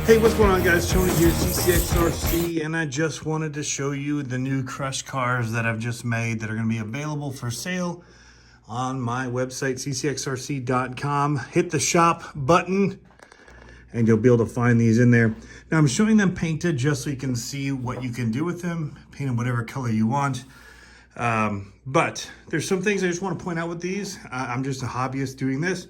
Hey, what's going on, guys? Tony here, CCxRC, and I just wanted to show you the new crush cars that I've just made that are going to be available for sale on my website, CCxRC.com. Hit the shop button, and you'll be able to find these in there. Now, I'm showing them painted just so you can see what you can do with them. Paint them whatever color you want. But there's some things I just want to point out with these. I'm just a hobbyist doing this.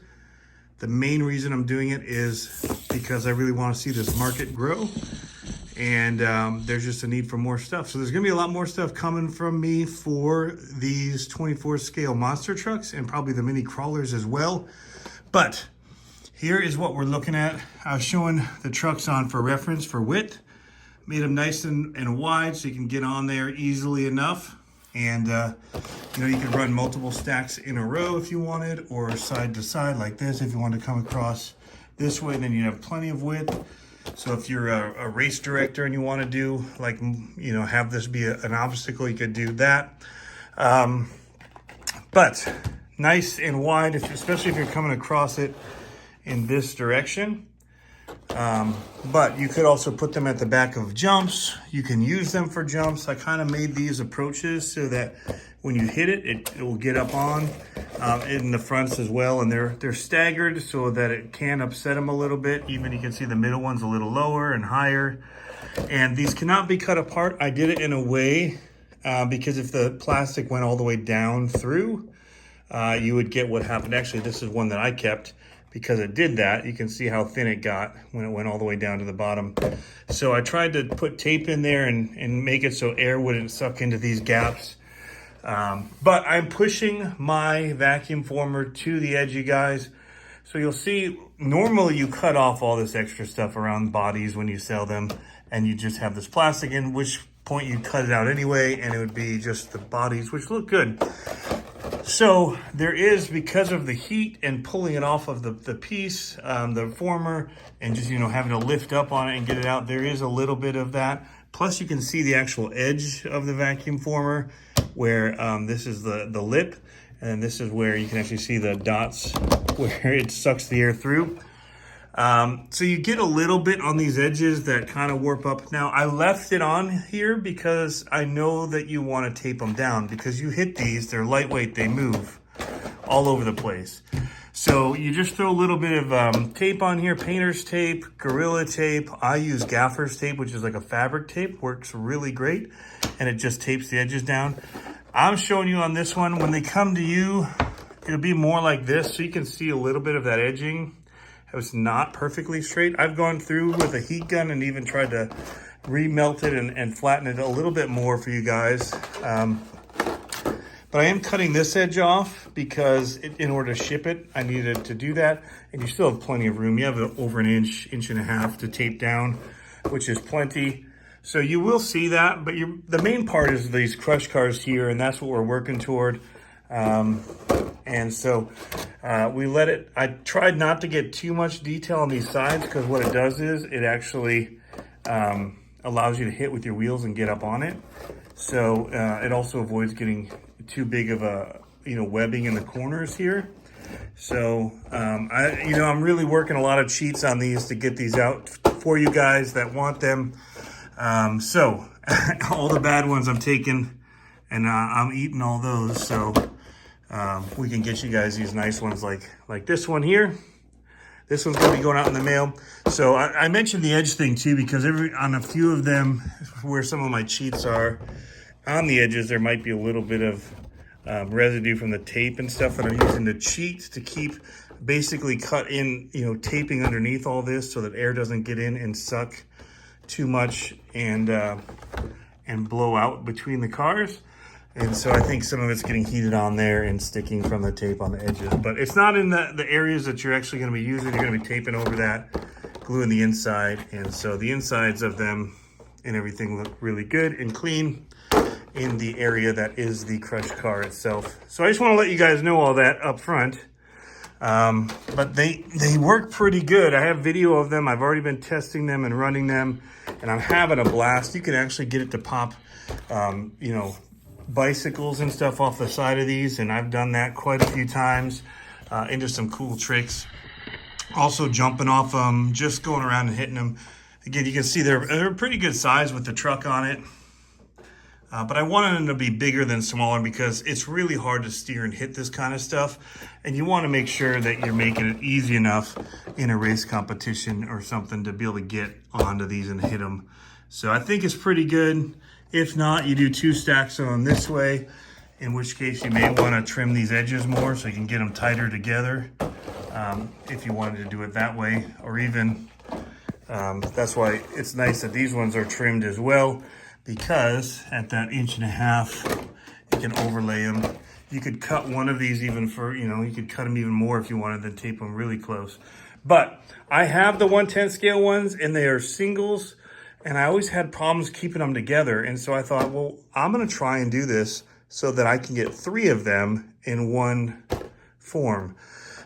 The main reason I'm doing it is because I really want to see this market grow, and there's just a need for more stuff. So there's going to be a lot more stuff coming from me for these 24 scale monster trucks and probably the mini crawlers as well. But here is what we're looking at. I was showing the trucks on for reference for width. Made them nice and wide so you can get on there easily enough. And you know, you can run multiple stacks in a row if you wanted, or side to side like this if you want to come across this way. Then you have plenty of width. So if you're a race director and you want to do, like, you know, have this be an obstacle, you could do that. But nice and wide, especially if you're coming across it in this direction. But you could also put them at the back of jumps. You can use them for jumps. I kind of made these approaches so that when you hit it, it will get up on in the fronts as well. And they're staggered so that it can upset them a little bit. Even you can see the middle one's a little lower and higher. And these cannot be cut apart. I did it in a way because if the plastic went all the way down through, you would get what happened. Actually, this is one that I kept. Because it did that, you can see how thin it got when it went all the way down to the bottom. So I tried to put tape in there and make it so air wouldn't suck into these gaps. But I'm pushing my vacuum former to the edge, you guys. So you'll see, normally you cut off all this extra stuff around bodies when you sell them, and you just have this plastic, in which point you cut it out anyway, and it would be just the bodies, which look good. So there is, because of the heat and pulling it off of the piece, the former, and just, you know, having to lift up on it and get it out, there is a little bit of that. Plus you can see the actual edge of the vacuum former where this is the lip, and this is where you can actually see the dots where it sucks the air through. So you get a little bit on these edges that kind of warp up. Now I left it on here because I know that you want to tape them down, because you hit these, they're lightweight, they move all over the place. So you just throw a little bit of tape on here, painter's tape, Gorilla tape. I use gaffer's tape, which is like a fabric tape, works really great, and it just tapes the edges down. I'm showing you on this one, when they come to you, it'll be more like this, so you can see a little bit of that edging. It's not perfectly straight. I've gone through with a heat gun and even tried to remelt it and flatten it a little bit more for you guys. But I am cutting this edge off because in order to ship it, I needed to do that. And you still have plenty of room. You have over an inch, inch and a half to tape down, which is plenty. So you will see that, but the main part is these crush cars here, and that's what we're working toward. And so we let it, I tried not to get too much detail on these sides, because what it does is it actually allows you to hit with your wheels and get up on it. So it also avoids getting too big of a, you know, webbing in the corners here. So I'm really working a lot of cheats on these to get these out for you guys that want them. So all the bad ones I'm taking, and I'm eating all those. So we can get you guys these nice ones like this one here. This one's gonna be going out in the mail. So I mentioned the edge thing too, because on a few of them where some of my cheats are, on the edges there might be a little bit of residue from the tape and stuff that I'm using to cheat to keep, basically cut in, you know, taping underneath all this so that air doesn't get in and suck too much and blow out between the cars. And so I think some of it's getting heated on there and sticking from the tape on the edges. But it's not in the areas that you're actually going to be using. You're going to be taping over that, gluing the inside. And so the insides of them and everything look really good and clean in the area that is the crush car itself. So I just want to let you guys know all that up front. But they work pretty good. I have video of them. I've already been testing them and running them, and I'm having a blast. You can actually get it to pop, you know, bicycles and stuff off the side of these, and I've done that quite a few times into some cool tricks. Also jumping off them, just going around and hitting them. Again, you can see they're a pretty good size with the truck on it. But I wanted them to be bigger than smaller because it's really hard to steer and hit this kind of stuff. And you want to make sure that you're making it easy enough in a race competition or something to be able to get onto these and hit them. So I think it's pretty good. If not, you do 2 stacks of them this way, in which case you may want to trim these edges more so you can get them tighter together if you wanted to do it that way. Or even, that's why it's nice that these ones are trimmed as well, because at that 1.5 inches, you can overlay them. You could cut one of these even for, you could cut them even more if you wanted to tape them really close. But I have the 1/10 scale ones and they are singles, and I always had problems keeping them together. And so I thought, well, I'm gonna try and do this so that I can get 3 of them in one form.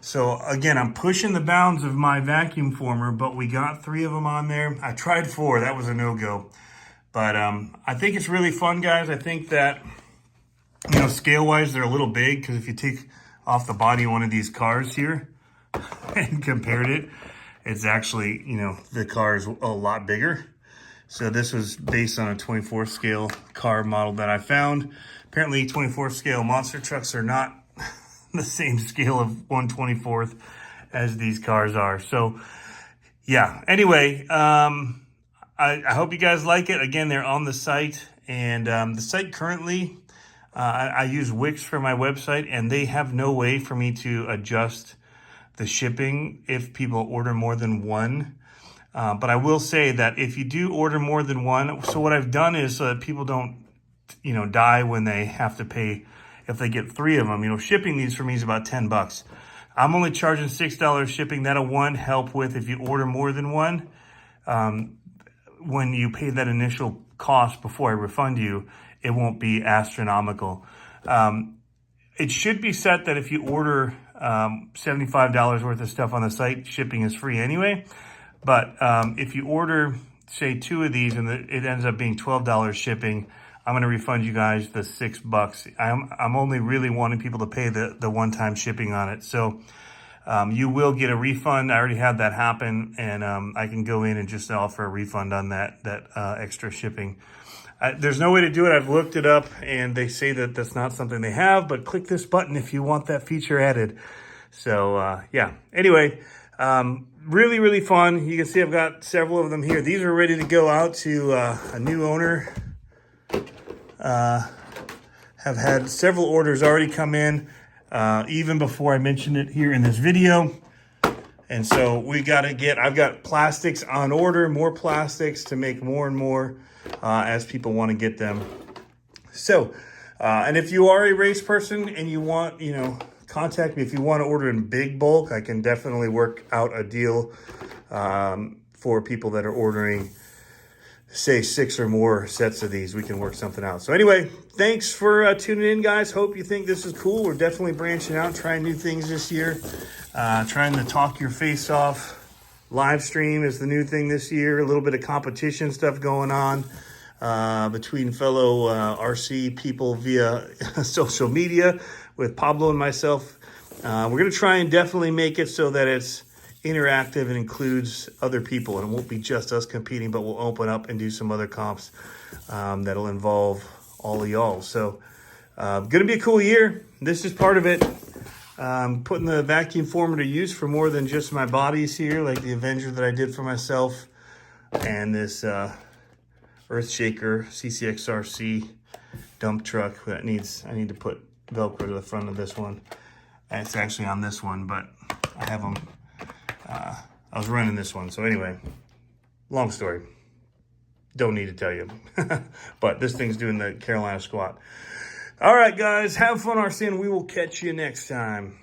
So again, I'm pushing the bounds of my vacuum former, but we got 3 of them on there. I tried 4, that was a no-go. But I think it's really fun, guys. I think that, scale-wise, they're a little big, because if you take off the body of one of these cars here and compared it, it's actually, the car is a lot bigger. So this was based on a 24 scale car model that I found. Apparently 24 scale monster trucks are not the same scale of 1/24 as these cars are. So yeah, anyway, I hope you guys like it. Again, they're on the site, and the site currently, I use Wix for my website, and they have no way for me to adjust the shipping if people order more than one. But I will say that if you do order more than one, so what I've done is so that people don't, die when they have to pay, if they get 3 of them. Shipping these for me is about $10. I'm only charging $6 shipping. That'll help with if you order more than one. When you pay that initial cost before I refund you, it won't be astronomical. It should be set that if you order $75 worth of stuff on the site, shipping is free anyway. But if you order, say, 2 of these and it ends up being $12 shipping, I'm going to refund you guys the $6. I'm only really wanting people to pay the one-time shipping on it. So you will get a refund. I already had that happen, and I can go in and just offer a refund on that extra shipping. There's no way to do it. I've looked it up, and they say that that's not something they have, but click this button if you want that feature added. So yeah, anyway, really, really fun. You can see I've got several of them here. These are ready to go out to a new owner. Have had several orders already come in, even before I mentioned it here in this video. And so I've got plastics on order, more plastics to make more and more as people want to get them. So, and if you are a race person and you want, contact me. If you want to order in big bulk, I can definitely work out a deal for people that are ordering, say, 6 or more sets of these. We can work something out. So anyway, thanks for tuning in, guys. Hope you think this is cool. We're definitely branching out, trying new things this year. Trying to talk your face off. Live stream is the new thing this year. A little bit of competition stuff going on between fellow RC people via social media with Pablo and myself. We're going to try and definitely make it so that it's interactive and includes other people, and it won't be just us competing, but we'll open up and do some other comps that'll involve all of y'all. So gonna be a cool year. This is part of it. Putting the vacuum former to use for more than just my bodies here, like the Avenger that I did for myself, and this Earthshaker CCxRC dump truck that I need to put Velcro to the front of this one. It's actually on this one, but I have them. I was running this one. So anyway, long story. Don't need to tell you. But this thing's doing the Carolina squat. All right, guys. Have fun, RC, and we will catch you next time.